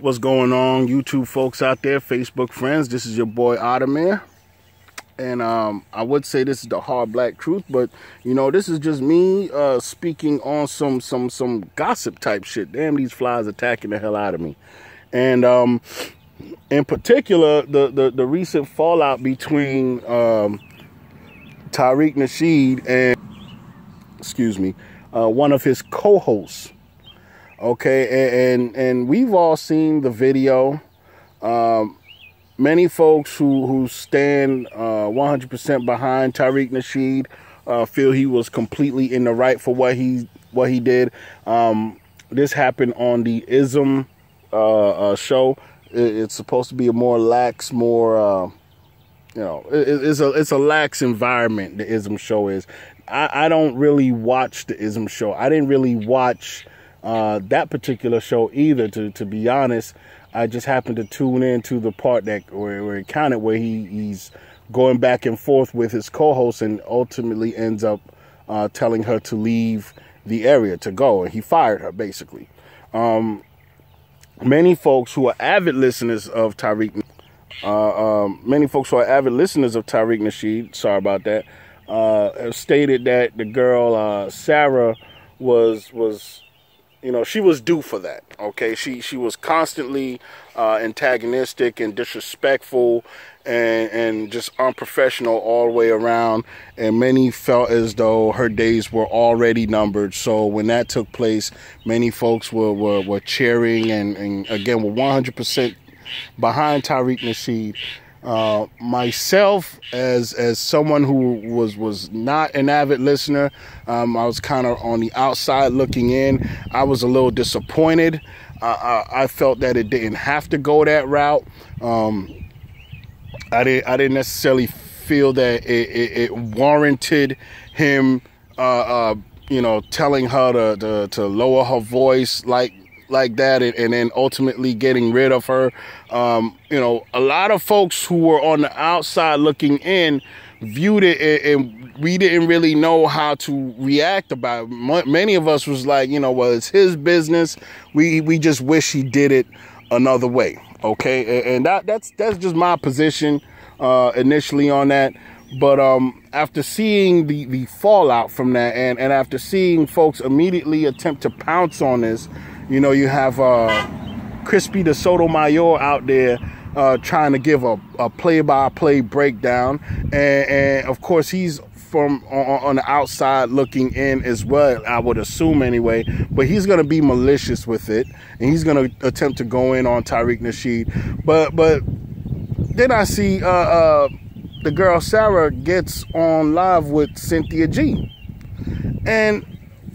What's going on, YouTube folks out there, Facebook friends? This is your boy Ottoman, and I would say this is the hard black truth, but you know, this is just me speaking on some gossip type shit. Damn, these flies attacking the hell out of me. And in particular, the recent fallout between Tariq Nasheed and one of his co-hosts. Okay, and we've all seen the video. Many folks who stand 100% behind Tariq Nasheed feel he was completely in the right for what he did. This happened on the ISM show. It's supposed to be a more lax, more it's a lax environment. The ISM show is. I don't really watch the ISM show. I didn't really watch that particular show either, to be honest. I just happened to tune in to the part that where it counted, where he's going back and forth with his co-host and ultimately ends up telling her to leave the area, to go, and he fired her basically. Many folks who are avid listeners of Tariq Nasheed, sorry about that, have stated that the girl Sarah was she was due for that. Okay, she was constantly antagonistic and disrespectful and just unprofessional all the way around, and many felt as though her days were already numbered. So when that took place, many folks were cheering and again were 100% behind Tariq Nasheed. Myself, as someone who was not an avid listener, I was kind of on the outside looking in. I was a little disappointed. I felt that it didn't have to go that route. I didn't necessarily feel that it warranted him, telling her to lower her voice like that, and then ultimately getting rid of her. A lot of folks who were on the outside looking in viewed it, and we didn't really know how to react about it. Many of us was like, well, it's his business. We just wish he did it another way. Okay, and that's just my position initially on that. But after seeing the fallout from that, and after seeing folks immediately attempt to pounce on this, you have Crispy the Sotomayor out there trying to give a play-by-play breakdown, and of course he's from on the outside looking in as well, I would assume anyway. But he's going to be malicious with it, and he's going to attempt to go in on Tariq Nasheed. But then I see the girl Sarah gets on live with Cynthia G, and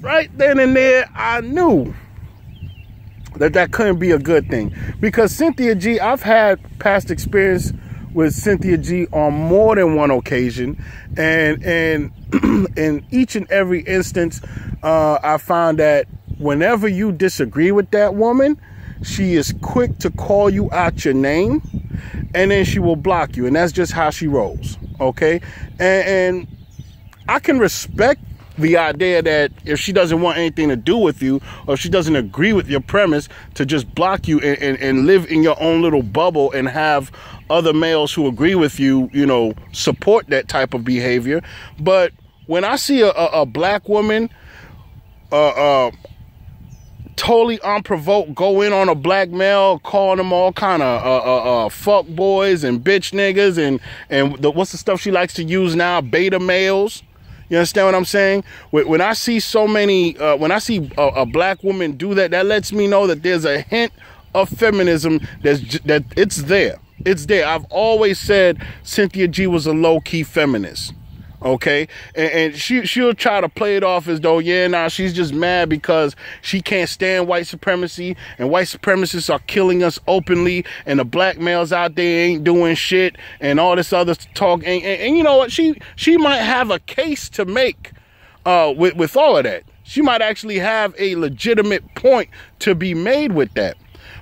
right then and there I knew that couldn't be a good thing, because Cynthia G, I've had past experience with Cynthia G on more than one occasion, and in each and every instance, I found that whenever you disagree with that woman, she is quick to call you out your name, and then she will block you, and that's just how she rolls. Okay, and I can respect the idea that if she doesn't want anything to do with you, or if she doesn't agree with your premise, to just block you and live in your own little bubble and have other males who agree with you, support that type of behavior. But when I see a black woman totally unprovoked go in on a black male, calling them all kind of fuck boys and bitch niggas and what's the stuff she likes to use now, beta males. You understand what I'm saying? When I see so many, when I see a black woman do that, that lets me know that there's a hint of feminism that it's there. It's there. I've always said Cynthia G was a low-key feminist. Okay, and she'll try to play it off as though, she's just mad because she can't stand white supremacy, and white supremacists are killing us openly, and the black males out there ain't doing shit, and all this other talk. And you know what? She might have a case to make with all of that. She might actually have a legitimate point to be made with that.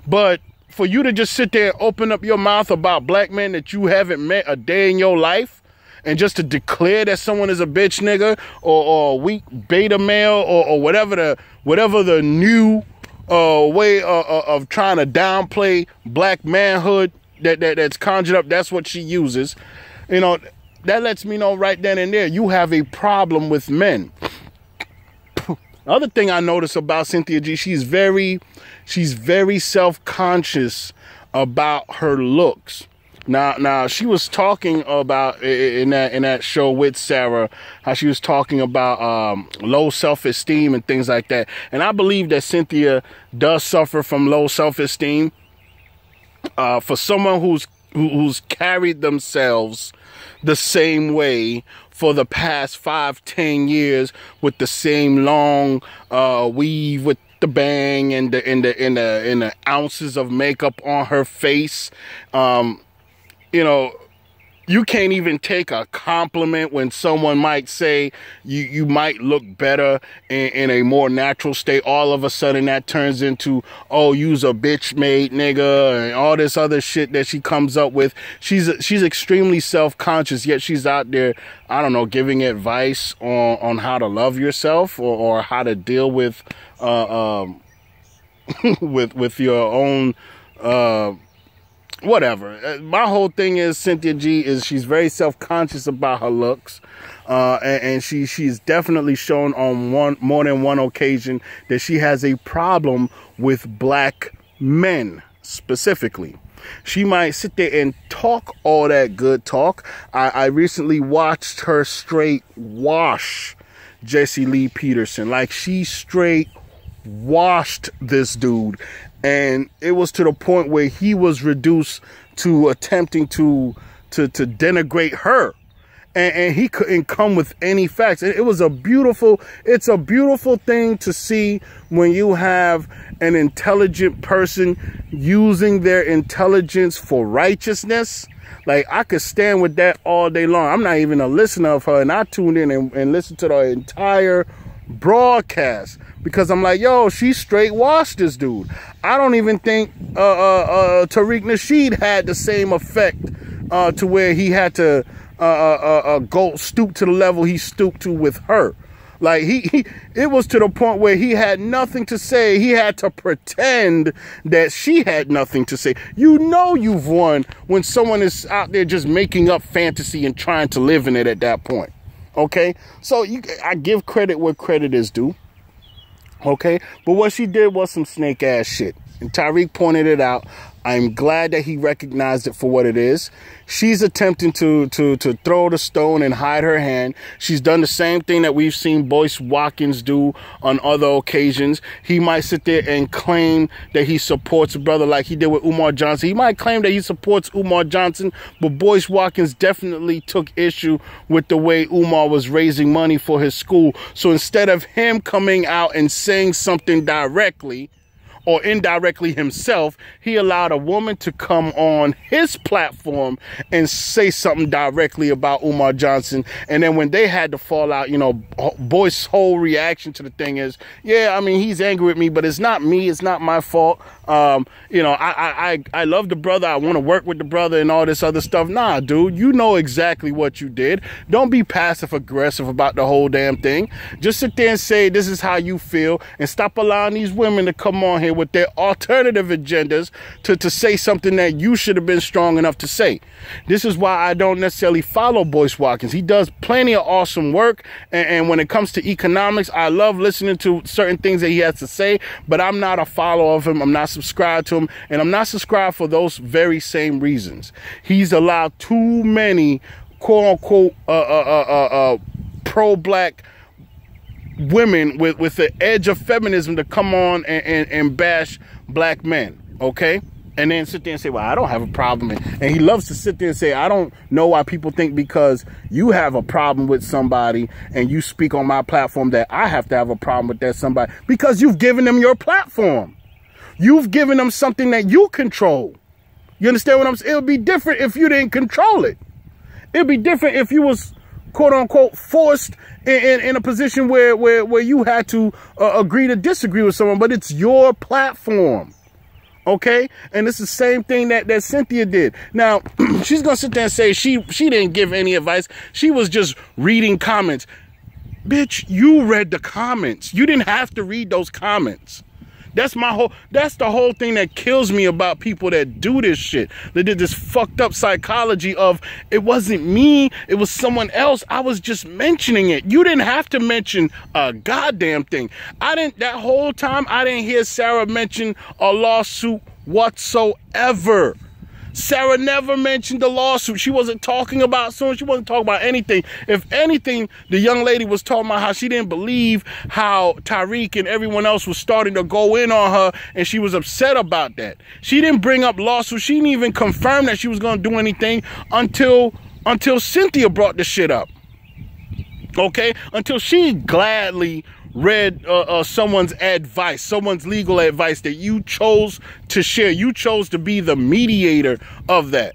But for you to just sit there and open up your mouth about black men that you haven't met a day in your life, and just to declare that someone is a bitch nigga or a weak beta male or whatever the new way of trying to downplay black manhood that's conjured up. That's what she uses. You know, that lets me know right then and there you have a problem with men. The other thing I notice about Cynthia G, she's very self-conscious about her looks. Now she was talking about in that show with Sarah, how she was talking about low self-esteem and things like that. And I believe that Cynthia does suffer from low self-esteem. For someone who's carried themselves the same way for the past 5-10 years with the same long weave with the bang and the ounces of makeup on her face, you know, you can't even take a compliment when someone might say you might look better in a more natural state. All of a sudden that turns into, oh, you's a bitch made nigga, and all this other shit that she comes up with. She's extremely self-conscious, yet she's out there, I don't know, giving advice on how to love yourself or how to deal with with your own whatever. My whole thing is Cynthia G is she's very self-conscious about her looks, and she's definitely shown on more than one occasion that she has a problem with black men specifically. She might sit there and talk all that good talk. I recently watched her straight wash Jesse Lee Peterson. Like, she straight washed this dude, and it was to the point where he was reduced to attempting to denigrate her, and he couldn't come with any facts. It's a beautiful thing to see when you have an intelligent person using their intelligence for righteousness. Like, I could stand with that all day long. I'm not even a listener of her, and I tuned in and listened to the entire broadcast because I'm like, yo, she straight washed this dude. I don't even think Tariq Nasheed had the same effect to where he had to go stoop to the level he stooped to with her. Like, it was to the point where he had nothing to say. He had to pretend that she had nothing to say. You know you've won when someone is out there just making up fantasy and trying to live in it at that point. Okay, so I give credit where credit is due. Okay, but what she did was some snake ass shit, and Tariq pointed it out. I'm glad that he recognized it for what it is. She's attempting to throw the stone and hide her hand. She's done the same thing that we've seen Boyce Watkins do on other occasions. He might sit there and claim that he supports a brother like he did with Umar Johnson. He might claim that he supports Umar Johnson, but Boyce Watkins definitely took issue with the way Umar was raising money for his school. So instead of him coming out and saying something directly, or indirectly himself, he allowed a woman to come on his platform and say something directly about Umar Johnson. And then when they had to fall out, you know, Boyce's whole reaction to the thing is, yeah, I mean, he's angry with me, but it's not me. It's not my fault. You know, I love the brother. I want to work with the brother and all this other stuff. Nah, dude, you know exactly what you did. Don't be passive aggressive about the whole damn thing. Just sit there and say, this is how you feel, and stop allowing these women to come on here with their alternative agendas to say something that you should have been strong enough to say. This is why I don't necessarily follow Boyce Watkins. He does plenty of awesome work, and when it comes to economics, I love listening to certain things that he has to say, but I'm not a follower of him. I'm not subscribed to him, and I'm not subscribed for those very same reasons. He's allowed too many quote-unquote pro-black women with the edge of feminism to come on and bash black men, okay? And then sit there and say, well, I don't have a problem. And he loves to sit there and say, I don't know why people think because you have a problem with somebody and you speak on my platform that I have to have a problem with that somebody, because you've given them your platform. You've given them something that you control. You understand what I'm saying? It would be different if you didn't control it. It'd be different if you was quote unquote forced in a position where you had to agree to disagree with someone, but it's your platform. Okay, and it's the same thing that Cynthia did. Now, she's gonna sit there and say she didn't give any advice. She was just reading comments. Bitch, you read the comments. You didn't have to read those comments. That's the whole thing that kills me about people that do this shit. They did this fucked up psychology of, it wasn't me, it was someone else. I was just mentioning it. You didn't have to mention a goddamn thing. That whole time, I didn't hear Sarah mention a lawsuit whatsoever. Sarah never mentioned the lawsuit. She wasn't talking about someone. She wasn't talking about anything. If anything, the young lady was talking about how she didn't believe how Tariq and everyone else was starting to go in on her, and she was upset about that. She didn't bring up lawsuit. She didn't even confirm that she was going to do anything until Cynthia brought the shit up. Okay? Until she gladly read someone's advice, someone's legal advice that you chose to share. You chose to be the mediator of that.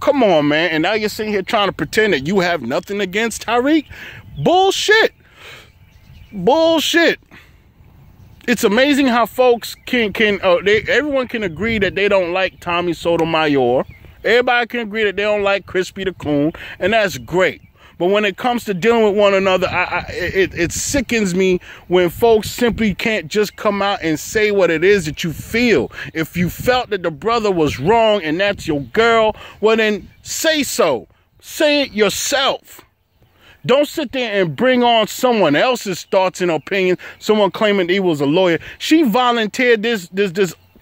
Come on, man. And now you're sitting here trying to pretend that you have nothing against Tariq. Bullshit. Bullshit. It's amazing how folks everyone can agree that they don't like Tommy Sotomayor. Everybody can agree that they don't like Crispy the Coon, and that's great. But when it comes to dealing with one another, it sickens me when folks simply can't just come out and say what it is that you feel. If you felt that the brother was wrong and that's your girl, well then say so. Say it yourself. Don't sit there and bring on someone else's thoughts and opinions, someone claiming he was a lawyer. She volunteered this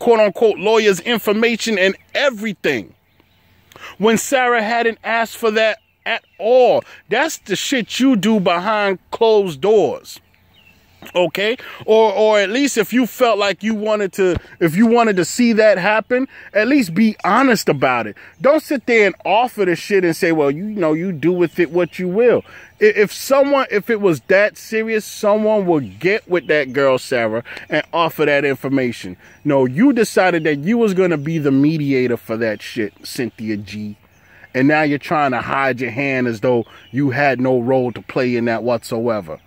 quote-unquote lawyer's information and everything, when Sarah hadn't asked for that at all. That's the shit you do behind closed doors. Okay? Or at least if you felt like you wanted to see that happen, at least be honest about it. Don't sit there and offer the shit and say, well, you do with it what you will. If it was that serious, someone would get with that girl, Sarah, and offer that information. No, you decided that you was going to be the mediator for that shit, Cynthia G. And now you're trying to hide your hand as though you had no role to play in that whatsoever.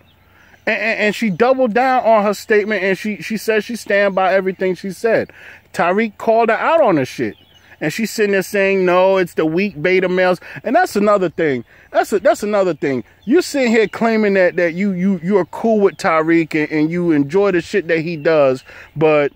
And she doubled down on her statement, and she said she stand by everything she said. Tariq called her out on this shit. And she's sitting there saying, no, it's the weak beta males. And that's another thing. That's another thing. You're sitting here claiming that you're cool with Tariq and you enjoy the shit that he does, but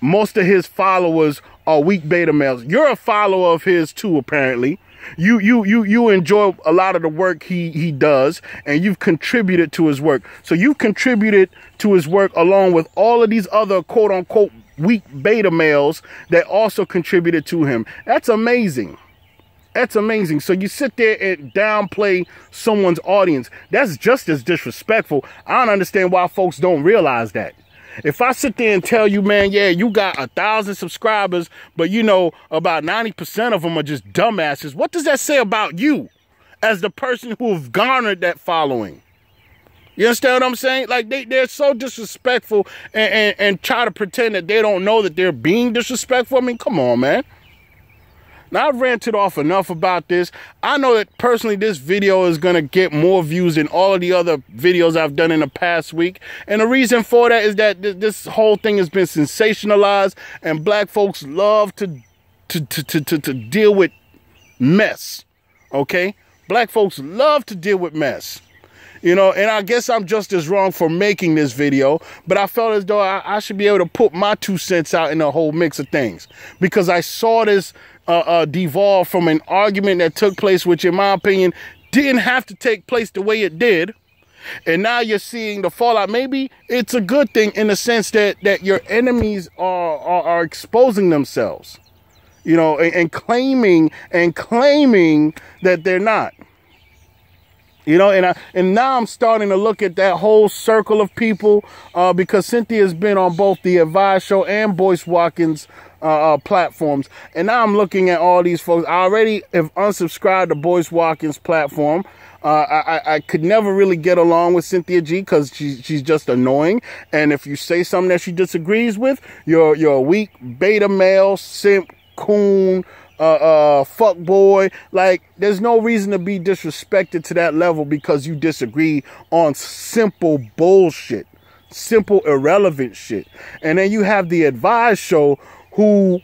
most of his followers are weak beta males. You're a follower of his too, apparently. You enjoy a lot of the work he does, and you've contributed to his work. So you've contributed to his work along with all of these other quote unquote weak beta males that also contributed to him. That's amazing. That's amazing. So you sit there and downplay someone's audience. That's just as disrespectful. I don't understand why folks don't realize that. If I sit there and tell you, man, yeah, you got 1,000 subscribers, but about 90% of them are just dumbasses, what does that say about you as the person who have garnered that following? You understand what I'm saying? Like, they're so disrespectful and try to pretend that they don't know that they're being disrespectful. I mean, come on, man. Now, I've ranted off enough about this. I know that personally this video is going to get more views than all of the other videos I've done in the past week. And the reason for that is that this whole thing has been sensationalized, and black folks love to deal with mess. Okay? Black folks love to deal with mess. And I guess I'm just as wrong for making this video, but I felt as though I should be able to put my 2 cents out in the whole mix of things, because I saw this devolve from an argument that took place, which in my opinion didn't have to take place the way it did. And now you're seeing the fallout. Maybe it's a good thing in the sense that your enemies are exposing themselves, and claiming that they're not. And now I'm starting to look at that whole circle of people, because Cynthia's been on both the Advice Show and Boyce Watkins platforms. And now I'm looking at all these folks. I already have unsubscribed to Boyce Watkins' platform. I could never really get along with Cynthia G because she's just annoying. And if you say something that she disagrees with, you're a weak beta male, simp, coon, fuck boy. Like, there's no reason to be disrespected to that level because you disagree on simple bullshit, simple irrelevant shit. And then you have the Advice Show, who,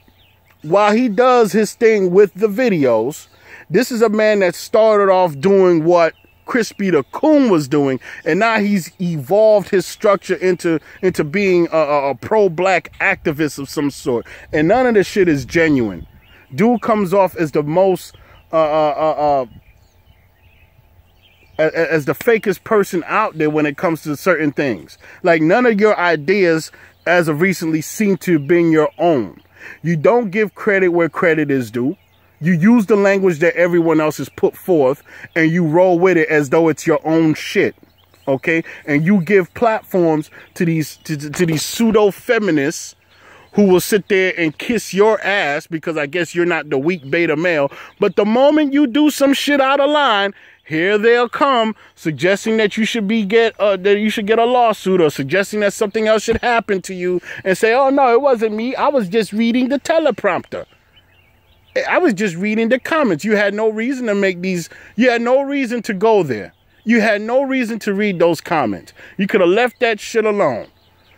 while he does his thing with the videos, this is a man that started off doing what Crispy the Coon was doing, and now he's evolved his structure into being a pro-black activist of some sort. And none of this shit is genuine. Dude comes off as the most as the fakest person out there when it comes to certain things. Like, none of your ideas as of recently seem to have been your own. You don't give credit where credit is due. You use the language that everyone else has put forth, and you roll with it as though it's your own shit. Okay? And you give platforms to these pseudo feminists who will sit there and kiss your ass because I guess you're not the weak beta male. But the moment you do some shit out of line, here they'll come suggesting that you should get a lawsuit, or suggesting that something else should happen to you, and say, oh no, it wasn't me. I was just reading the teleprompter. I was just reading the comments. You had no reason to make these. You had no reason to go there. You had no reason to read those comments. You could have left that shit alone.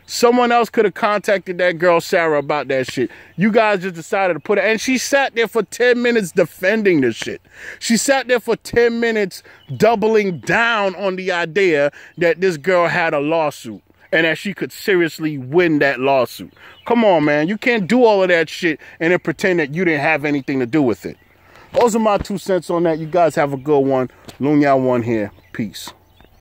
Someone else could have contacted that girl, Sarah, about that shit. You guys just decided to put it. And she sat there for 10 minutes defending the shit. She sat there for 10 minutes doubling down on the idea that this girl had a lawsuit and that she could seriously win that lawsuit. Come on, man. You can't do all of that shit and then pretend that you didn't have anything to do with it. Those are my 2 cents on that. You guys have a good one. Lunya one here. Peace.